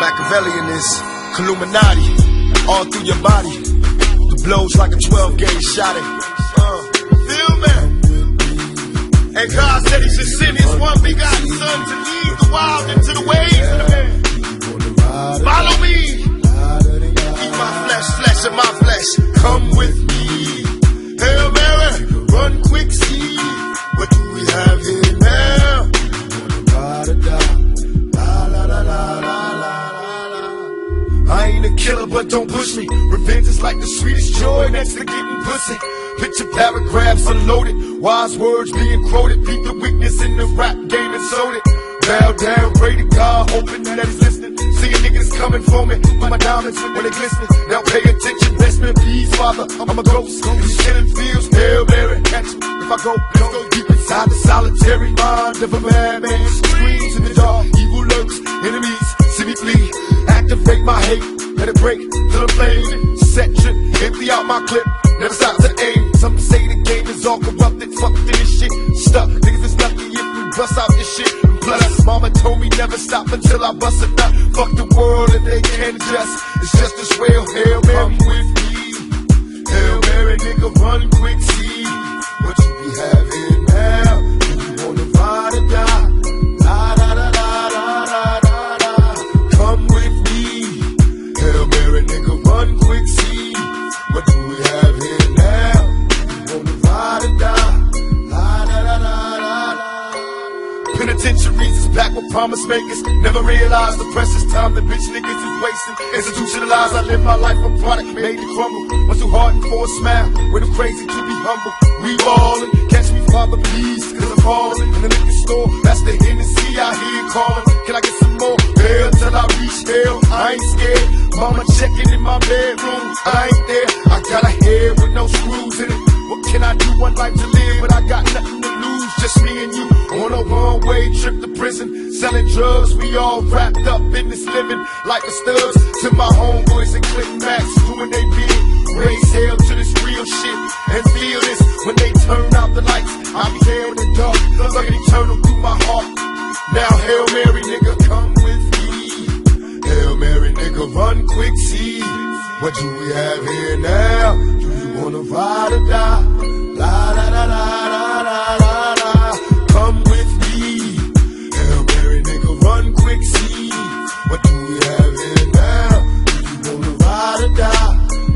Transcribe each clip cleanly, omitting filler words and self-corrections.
Machiavellian is Illuminati, all through your body. The blows like a 12-gauge shot it. Feel me? And God said he should send his one begotten son to lead the wild into the ways of the man. Follow me. Eat my flesh, flesh of my flesh. Come with me. Hail Mary, run quick, see. What do we have here now? I ain't a killer, but don't push me. Revenge is like the sweetest joy next to getting pussy. Picture paragraphs unloaded, wise words being quoted. Beat the weakness in the rap game and sold it. Bow down, pray to God, hoping that he's listening. Seeing niggas coming for me, with my diamonds when they glisten. Now pay attention, rest in peace, Father. I'm a ghost, these killing fields, Hail Mary, catch me. If I go deep inside the solitary mind of a madman. Screams in the dark, evil lurks, enemies, see me flee. Activate my hate, let it break till the flame. Set trip, empty out my clip, never stop to aim. Some say the game is all corrupted, fucked in this shit. Stuck, niggas is lucky if we bust out this shit. And plus, mama told me never stop until I bust a nut. Fuck the world if they can't adjust, it's just as well. Hail Mary, come with me. Hail Mary, nigga, run quick, see what you be having now. Do you wanna ride or die? La da da da da da da da. Come with me. Hail Mary, nigga, run quick, see what do we have here now. Do you wanna ride or die? La da da da da da. Penitentiaries is packed with promise makers. Never realized the precious time that bitch niggas is wasting. Institutionalized, I live my life a product made to crumble. Was too hard for a smile, way too crazy to be humble. We ballin', catch me, Father, please, cause I'm falling. In the liquor store, that's the Hennessy I hear calling. Can I get some more? Hell till I reach hell, I ain't scared. Mama checking in my bedroom, I ain't there. I got a head with no screws in it. What can I do? One life to live, but I got nothing to lose. Just me and you on a one-way trip to prison. Selling drugs, we all wrapped up in this living like the studs. To my homeboys and Click Max doing they bid. Raise hell to this real shit and feel this when they turn out the lights. I'll be there in the dark, like an eternal through my heart. Now Hail Mary, nigga, come with me. Hail Mary, nigga, run quick, see what do we have here now? Do you wanna ride or die? La da da da da da da da. Come with me. Hail Mary, nigga, run quick, see what do we have here now? Do you wanna ride or die?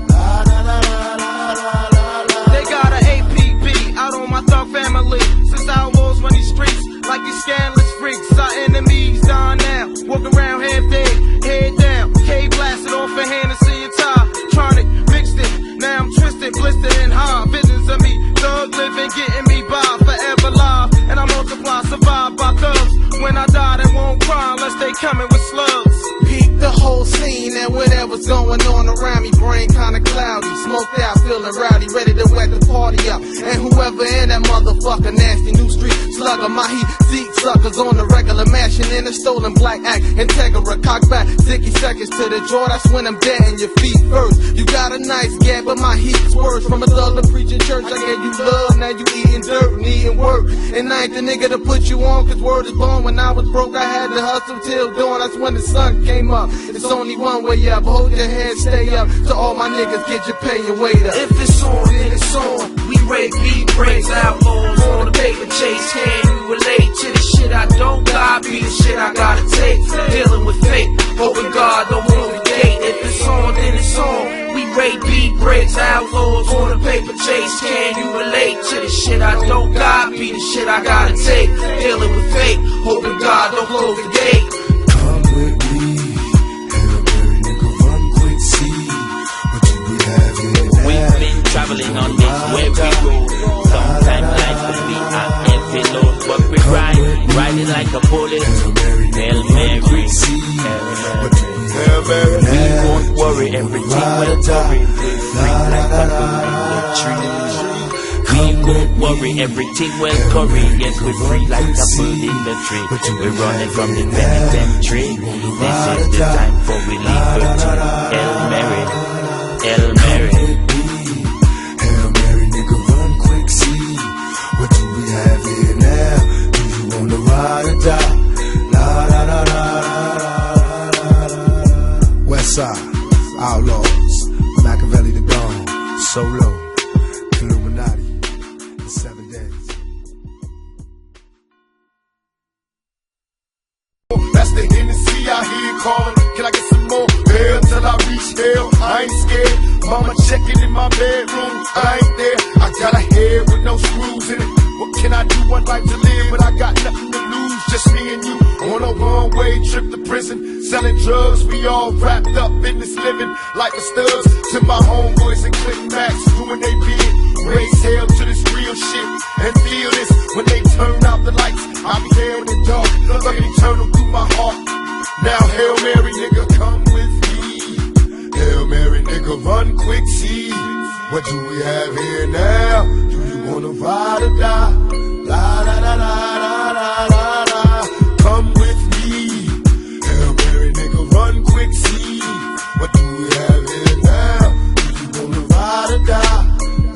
La da da da da da da. They got an APB out on my thug family. Since outlaws run these streets like these scandalous freaks. Our enemies down now, walk around half dead, head down. K blasted off a Hennessy and tie. Tronic mixed it, now I'm twisted, blistered and high. Visions of me, thug living, getting me by, forever live. And I multiply, survive by thugs. When I die, they won't cry unless they coming with slugs. Peep the whole scene and whatever's going on around me. Brain kinda cloudy, smoked out, feeling rowdy, ready to wet the party up. And whoever in that motherfucker, nasty new street slugger, my heat seat suckers on the regular, mashing in a stolen black act. Integra, cock back, 60 seconds to the jaw, that's when I'm dead in your feet first. You got a nice gap, but my heat's worse. From a thug to preaching church, I gave you love, now you eating dirt, needing work. And I ain't the nigga to put you on, cause word is born. When I was broke, I had to hustle till dawn, that's when the sun came up. It's only one way up, hold your head, stay up. To all my niggas, get your pay and wait up. If it's on, then it's on. We rake beat breaks, outlaws on the paper chase. Can you relate to the shit I don't got? Be the shit I gotta take. Dealing with fate, hoping God don't close the gate. If it's on, then it's on. We rake beat breaks, outlaws on the paper chase. Can you relate to the shit I don't got? Be the shit I gotta take. Dealing with fate, hoping God don't close the gate. Come with me. Hail Mary, nigga, run quick, see what do we have here now? We've been traveling on this weary road. Sometimes life can be a heavy load, but we riding like a bullet. Hail Mary, Hail Mary, we won't worry, everything will worry. We're free like a bird in the tree. We won't worry, everything will curry. Yes, we're free like a bird in the tree. We're running from the penitentiary. This is the time for we liberty. Hail Mary, Hail Mary. Hail Mary, nigga, run quick, see what do we have here now? Do you wanna ride or die? La da da da da da da. calling, can I get some more? Hell till I reach hell, I ain't scared. Mama checking in my bedroom, I ain't there. I got a head with no screws in it. What can I do? One life to live, but I got nothing to lose. Just me and you on a one-way trip to prison, selling drugs. We all wrapped up in this living like the studs. To my homeboys and Clinton Max doing they bid. Raise hell to this real shit and feel this. When they turn out the lights, I'll be there in the dark, looking eternal through my heart. Now Hail Mary, nigga, come with me. Hail Mary, nigga, run quick, see. What do we have here now? Do you wanna ride or die? La la la la la la la la. Come with me. Hail Mary, nigga, run quick, see. What do we have here now? Do you wanna ride or die?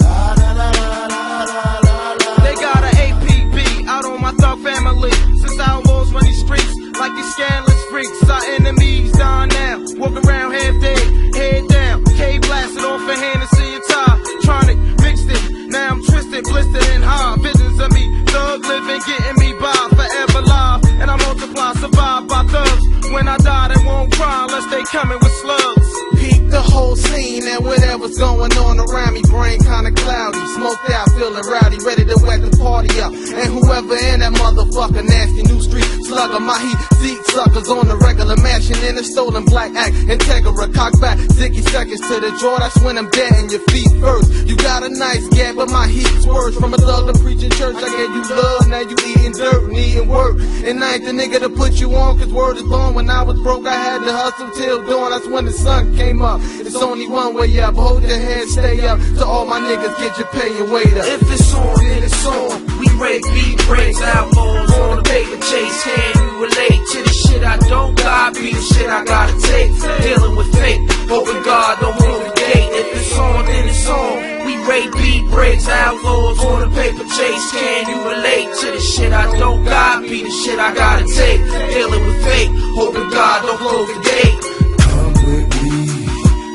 La la la la la la la. They got an APB out on my thug family. Since outlaws run these streets like these scandalous freaks. Our enemies down now, walk around half dead, head down. K blasted off a Hennessy and tie. Tronic mixed it, now I'm twisted, blistered and high. Visions of me, thug living, getting me by, forever live. And I multiply, survive by thugs. When I die, they won't cry unless they coming with slugs. Peep the whole scene and whatever's going on around me. Brain kinda cloudy, smoked out, feeling rowdy, ready to whack the party up. And whoever in that motherfucker, nasty new street slugger, my heat seat suckers on the regular mansion in a stolen black act. Integra, cock back, 60 seconds to the jaw. That's when I'm dead in your feet first. You got a nice gap, but my heat's worse. From a thug to preaching church, I gave you love, now you eating dirt, needing work. And I ain't the nigga to put you on, cause word is born. When I was broke, I had to hustle till dawn. That's when the sun came up. It's only one way up. Hold your head, stay up. To all my niggas, get your pay and wait up. If it's on, then it's on. We break beat breaks, outlaws on the paper chase. Can you relate to the shit I don't got? Be the shit I gotta take. Dealing with fate, hoping God don't move the gate. If it's on, then it's on. We rate beat breaks, outlaws on the paper chase. Can you relate to the shit I don't got? Be the shit I gotta take. Dealing with fate, hoping God don't close the gate. Come with me.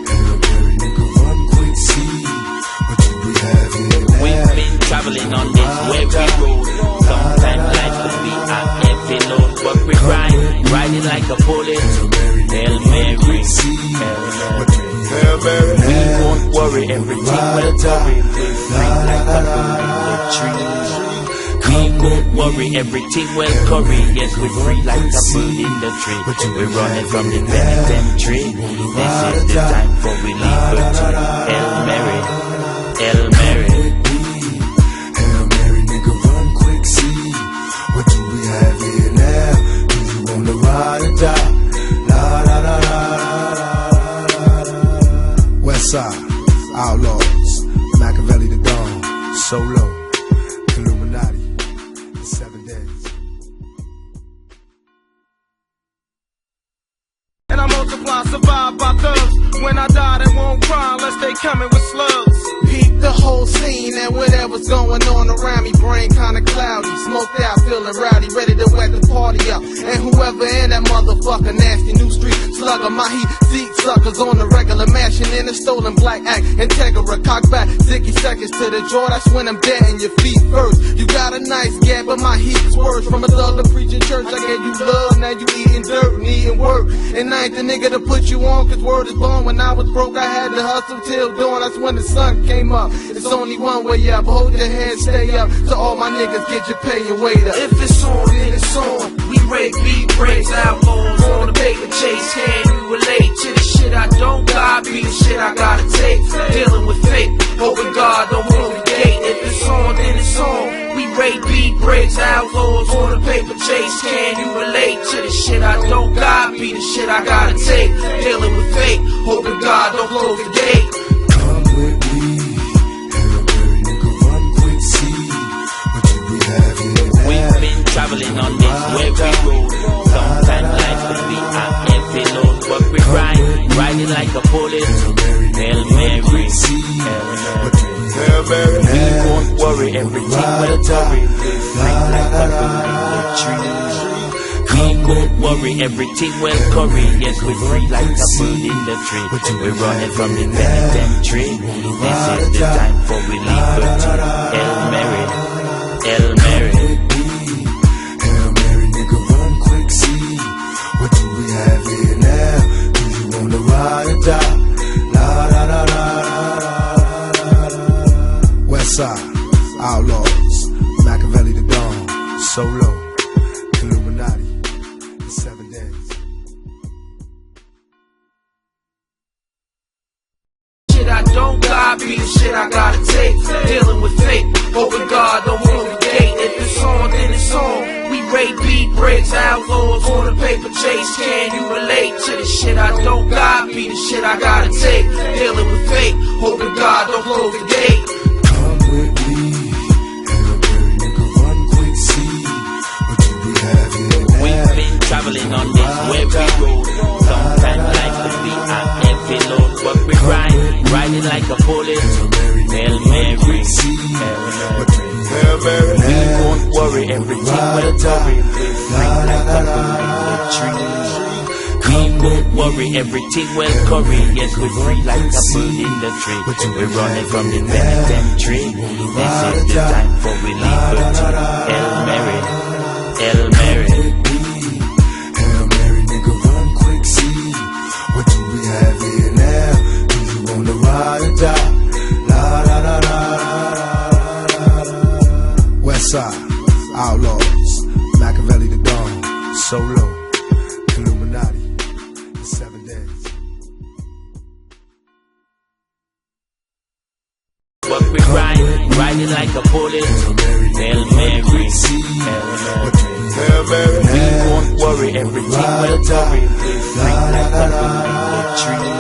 Hail Mary, nigga, run quick, see. What do we have here now? We've been traveling on this weary road. Sometimes life could be a heavy load, but we riding like a bullet. Hail Mary, Hail Mary, we won't worry, everything will worry. We're free like a bird in the tree. We won't worry, everything will curry. Yes, we're free like a bird in the tree. We're running from the penitentiary. This is the time for we liberty. Hail Mary, Hail Mary. Hail Mary, nigga, run quick, see. What do we have here now? Do you wanna ride or die? La la la la la la. Westside, Outlaws, Machiavelli the Dawn, Solo, Illuminati, 7 days. And I multiply, survive by thugs. When I die, they won't cry unless they coming with slugs. Peep the whole scene and whatever's going on around me. Brain kinda cloudy, smoked out, feeling rowdy, ready to whack the party up. And whoever in that motherfucker, nasty new street slugger, my heat seat suckers on the regular mansion in a stolen black act. Integra, cock back, 60 seconds to the jaw. That's when I'm dead in your feet first. You got a nice gap, but my heat's worse. From a thug to preaching church, I gave you love, now you eating dirt, needing work. And I ain't the nigga to put you on, cause word is born. When I was broke, I had to hustle till dawn. That's when the sun came up. It's only one way up. Hold your head, stay up. To all my niggas, get your pay and wait up. If it's on, then it's on. We rate beat breaks, outlaws on the paper chase. Can you relate to the shit I don't got? Be the shit I gotta take. Dealing with fate, hoping God don't move the gate. If it's on, then it's on. We rate beat breaks, outlaws on the paper chase. Can you relate to the shit I don't got? Be the shit I gotta take. Dealing with fate, hoping God don't close the gate. Come with me. Hail Mary, nigga, run quick, see. What do we have here now? We've been traveling on this weary road. Sometimes life could be a heavy load, but we riding like a bullet. Hail Mary, Hail Mary, we won't worry, everything will worry. We're free like a bird in the tree. We won't worry, everything will curry. Yes, we're free like a bird in the tree. We're running from the penitentiary. This is the time for we liberty. Hail Mary, Hail Mary. Hail Mary, nigga, run quick, see. What do we have here now? be the shit I gotta take. Dealing with fate, hoping God don't hold the gate. If it's on, then it's on. We rate beat breaks, outlaws on a paper chase. Can you relate to the shit I don't got? Be the shit I gotta take. Dealing with fate, hoping God don't close the gate. Come with me, Hellberry nigga, run quick, see what you be having now. We've been traveling on this weary road. Sometimes life could be a heavy load, but we riding like a bullet. Hail Mary, Hail Mary, we won't worry, everything will worry. We're free like a bird in the tree. We won't worry, everything will curry. Yes, we're free like a bird in the tree. We're running from the penitentiary. This is the time for we liberty. Hail Mary, Hail Mary. Hail Mary, nigga, run quick, see what you be having now. Do you wanna ride or die? La la la la la. Westside, Outlaws, Machiavelli the Dawn, Solo, Illuminati, 7 days. But we riding like a bullet. Hail Mary, Hail Mary, we won't worry, everything will worry. We're free like a bird in the tree.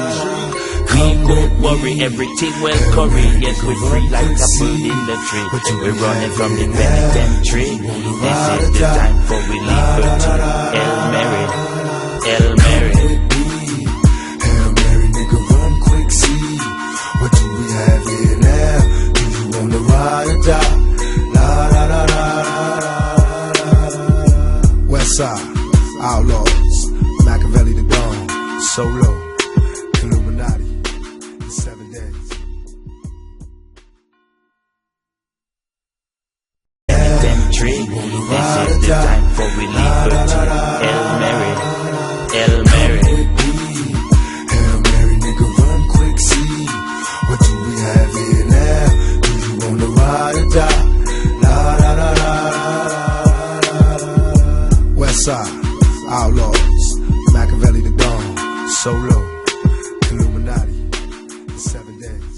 We won't worry, everything will curry. Yes, we're free like a bird in the tree. We're running from the penitentiary. This is the time for we liberty. Hail Mary, Hail Mary. Hail Mary, nigga, run quick, see what you be having now. Do you wanna ride or die? La la la la la. Westside, Outlaws, Machiavelli the Dawn, Solo, Illuminati, 7 days. Penitentiary. This is the time for we liberty. Hail Mary, Hail Mary. Hail Mary, nigga, run quick, see what you be having now. Do you wanna ride or die? La la la la la. Westside, Outlaws, Machiavelli the Dawn, Solo, Illuminati, 7 days.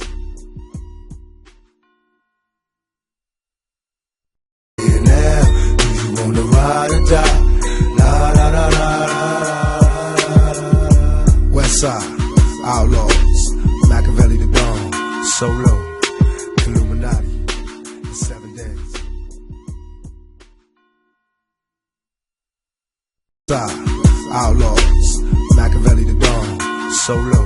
Now, do you wanna ride or die? La la la la la. Westside, Outlaws, Machiavelli the Dawn, Solo, Illuminati, 7 days. Outlaws, Machiavelli the Dawn, Solo.